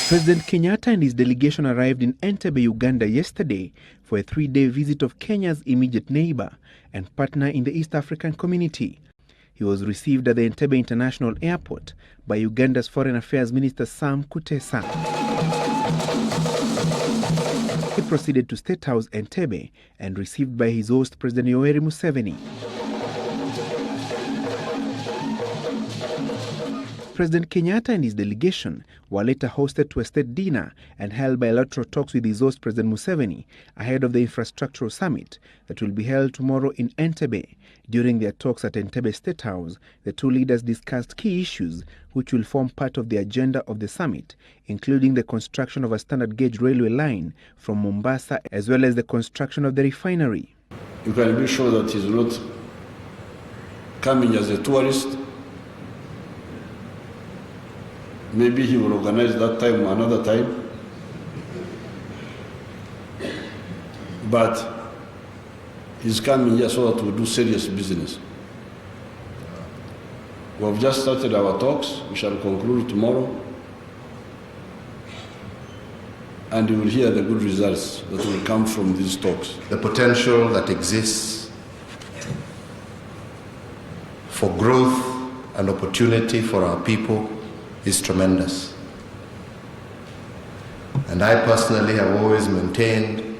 President Kenyatta and his delegation arrived in Entebbe, Uganda yesterday for a 3-day visit of Kenya's immediate neighbor and partner in the East African community. He was received at the Entebbe International Airport by Uganda's Foreign Affairs Minister Sam Kutesa. He proceeded to State House Entebbe and received by his host President Yoweri Museveni. President Kenyatta and his delegation were later hosted to a state dinner and held bilateral talks with his host President Museveni ahead of the infrastructural summit that will be held tomorrow in Entebbe. During their talks at Entebbe State House, the two leaders discussed key issues which will form part of the agenda of the summit, including the construction of a standard gauge railway line from Mombasa as well as the construction of the refinery. You can be sure that he's not coming as a tourist. Maybe he will organize that time another time. But he's coming here so that we do serious business. We have just started our talks. We shall conclude tomorrow. And you will hear the good results that will come from these talks. The potential that exists for growth and opportunity for our people is tremendous. And I personally have always maintained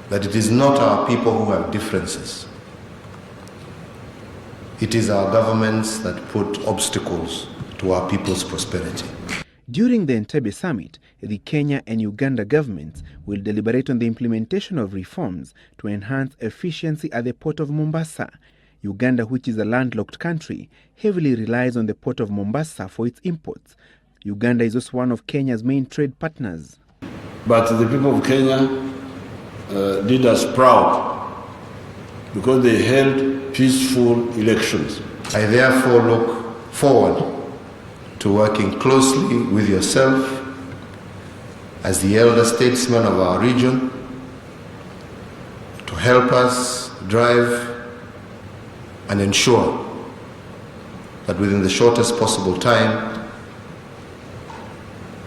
that it is not our people who have differences. It is our governments that put obstacles to our people's prosperity. During the Entebbe summit, the Kenya and Uganda governments will deliberate on the implementation of reforms to enhance efficiency at the port of Mombasa. Uganda, which is a landlocked country, heavily relies on the port of Mombasa for its imports. Uganda is also one of Kenya's main trade partners. But the people of Kenya did us proud because they held peaceful elections. I therefore look forward to working closely with yourself as the elder statesman of our region to help us drive and ensure that within the shortest possible time,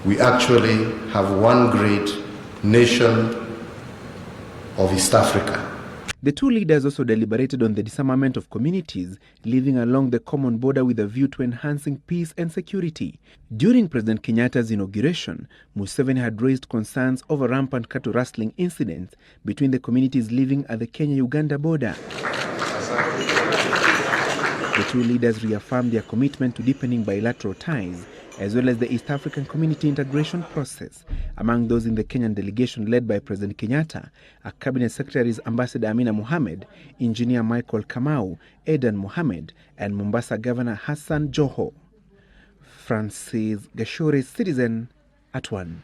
we actually have one great nation of East Africa. The two leaders also deliberated on the disarmament of communities living along the common border with a view to enhancing peace and security. During President Kenyatta's inauguration, Museveni had raised concerns over rampant cattle rustling incidents between the communities living at the Kenya-Uganda border. The two leaders reaffirmed their commitment to deepening bilateral ties as well as the East African community integration process. Among those in the Kenyan delegation led by President Kenyatta are Cabinet Secretaries Ambassador Amina Mohamed, Engineer Michael Kamau, Aidan Mohamed, and Mombasa Governor Hassan Joho. Francis Gashuri, Citizen at 1.